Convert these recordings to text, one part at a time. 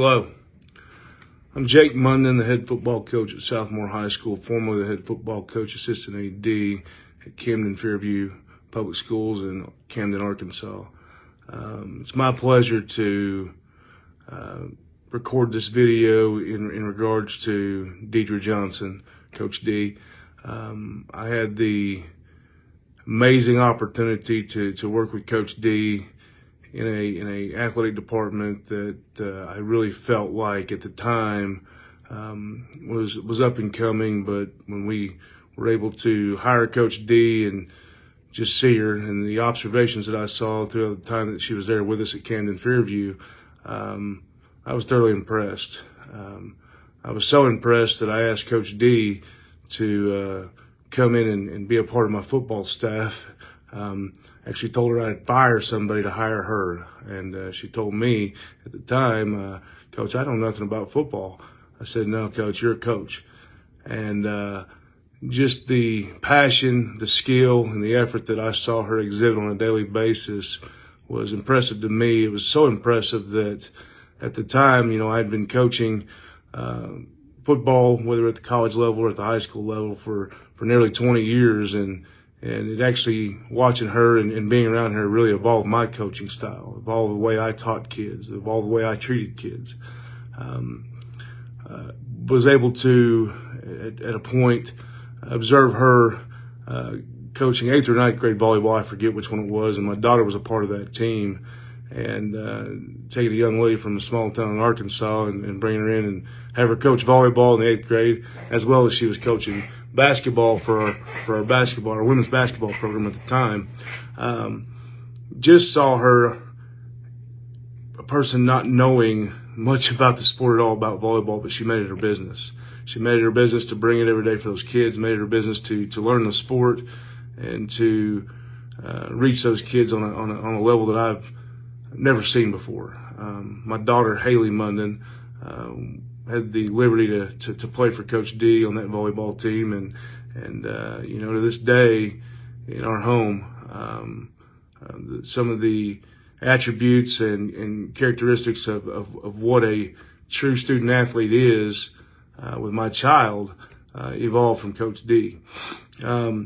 Hello, I'm Jake Monden, the head football coach at Southmoore High School, formerly the head football coach, assistant AD at Camden Fairview Public Schools in Camden, Arkansas. It's my pleasure to record this video in regards to Deidre Johnson, Coach D. I had the amazing opportunity to work with Coach D in a athletic department that I really felt like at the time was up and coming. But when we were able to hire Coach D and just see her and the observations that I saw throughout the time that she was there with us at Camden Fairview, I was thoroughly impressed. I was so impressed that I asked Coach D to come in and be a part of my football staff. Actually told her I'd fire somebody to hire her, and she told me at the time, Coach, I know nothing about football. I said, no, Coach, you're a coach. And just the passion, the skill, and the effort that I saw her exhibit on a daily basis was impressive to me. It was so impressive that at the time, I'd been coaching football, whether at the college level or at the high school level, for nearly 20 years, and it actually, watching her and being around her, really evolved my coaching style, evolved the way I taught kids, evolved the way I treated kids. Was able to, at a point, observe her coaching 8th or 9th grade volleyball. I forget which one it was, and my daughter was a part of that team. And taking a young lady from a small town in Arkansas and bringing her in and have her coach volleyball in the 8th grade, as well as she was coaching basketball for our women's basketball program at the time. Just saw her, a person not knowing much about the sport at all, about volleyball, but she made it her business. She made it her business to bring it every day for those kids, made it her business to learn the sport and to reach those kids on a level that I've never seen before. My daughter, Haley Monden, had the liberty to play for Coach D on that volleyball team, and to this day in our home, some of the attributes and characteristics of what a true student athlete is with my child evolved from Coach D. I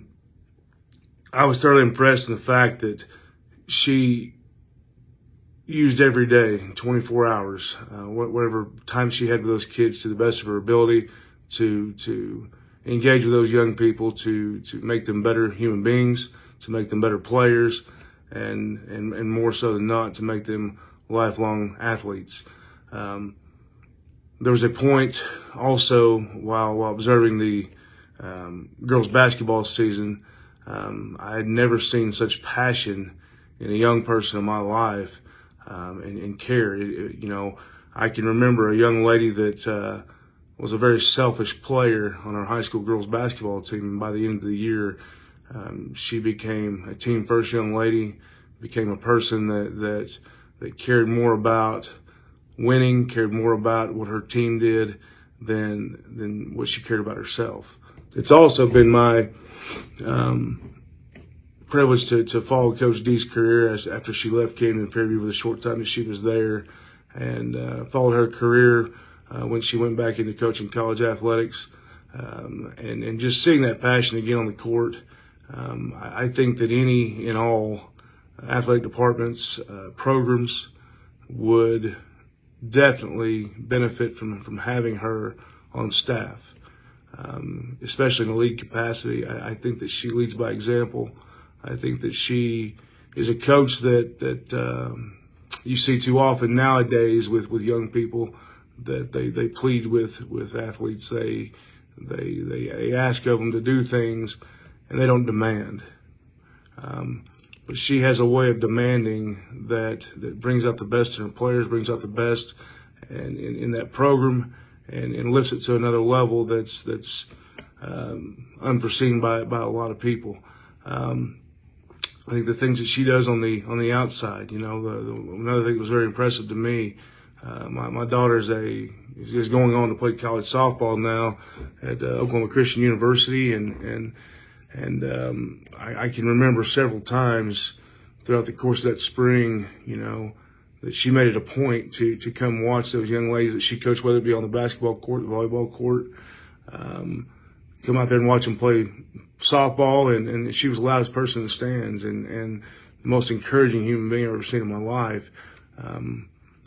was thoroughly impressed in the fact that she used every day, 24 hours, whatever time she had with those kids, to the best of her ability, to engage with those young people, to make them better human beings, to make them better players, and more so than not, to make them lifelong athletes. There was a point also while observing the girls basketball season, I had never seen such passion in a young person in my life. And care. I can remember a young lady that was a very selfish player on our high school girls basketball team, and by the end of the year, she became a team first young lady, became a person that cared more about winning, cared more about what her team did than what she cared about herself. It's also been my privilege to follow Coach D's career after she left Camden Fairview for the short time that she was there, and followed her career when she went back into coaching college athletics, and just seeing that passion again on the court. I think that any and all athletic departments, programs would definitely benefit from having her on staff, especially in a league capacity. I think that she leads by example. I think that she is a coach that you see too often nowadays with young people, that they plead with athletes. They ask of them to do things, and they don't demand. But she has a way of demanding that brings out the best in her players, brings out the best and in that program, and lifts it to another level that's unforeseen by a lot of people. I think the things that she does on the outside, another thing that was very impressive to me, my daughter is going on to play college softball now at Oklahoma Christian University, and I can remember several times throughout the course of that spring, that she made it a point to come watch those young ladies that she coached, whether it be on the basketball court, the volleyball court, come out there and watch them play softball, and she was the loudest person in the stands, and the most encouraging human being I've ever seen in my life.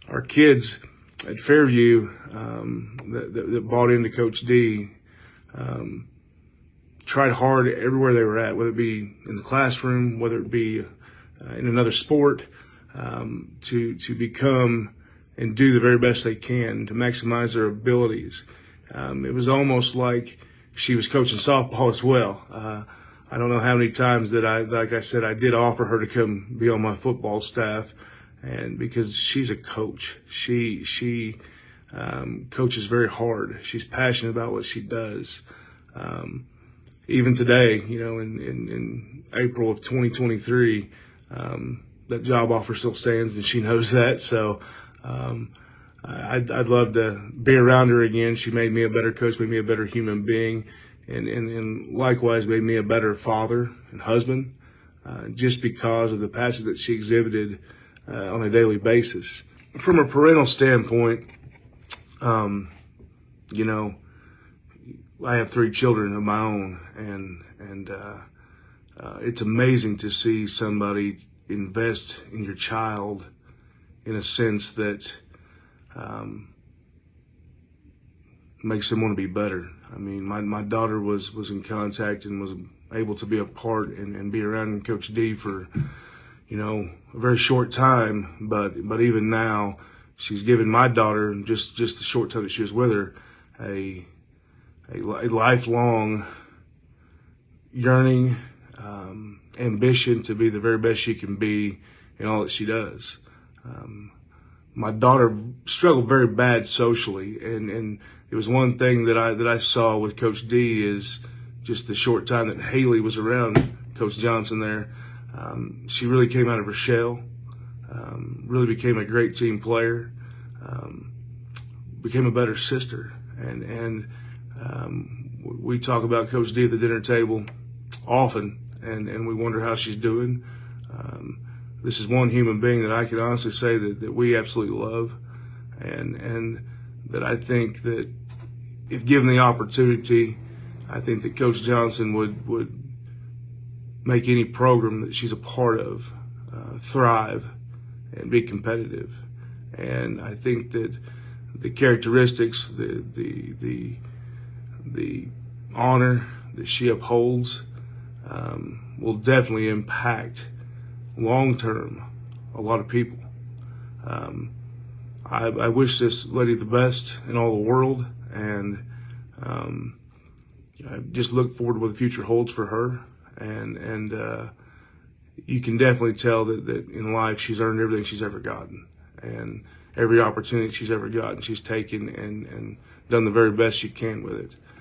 Our kids at Fairview that bought into Coach D tried hard everywhere they were at, whether it be in the classroom, whether it be in another sport, to become and do the very best they can to maximize their abilities. It was almost like she was coaching softball as well. I don't know how many times that like I said, I did offer her to come be on my football staff, and because she's a coach, she coaches very hard. She's passionate about what she does. Even today, in April of 2023, that job offer still stands, and she knows that. So I'd love to be around her again. She made me a better coach, made me a better human being, and likewise made me a better father and husband, just because of the passion that she exhibited on a daily basis. From a parental standpoint, I have 3 children of my own, and it's amazing to see somebody invest in your child in a sense that makes them want to be better. I mean, my daughter was in contact and was able to be a part and be around Coach D for, a very short time, but even now, she's given my daughter, just the short time that she was with her, a lifelong yearning, ambition to be the very best she can be in all that she does. My daughter struggled very bad socially, and it was one thing that I saw with Coach D is just the short time that Haley was around Coach Johnson there. She really came out of her shell, really became a great team player, became a better sister, and we talk about Coach D at the dinner table often, and we wonder how she's doing. This is one human being that I can honestly say that we absolutely love, and that I think that if given the opportunity, I think that Coach Johnson would make any program that she's a part of thrive and be competitive. And I think that the characteristics, the honor that she upholds will definitely impact long-term a lot of people. I wish this lady the best in all the world, and I just look forward to what the future holds for her. And you can definitely tell that in life she's earned everything she's ever gotten, and every opportunity she's ever gotten she's taken and done the very best she can with it.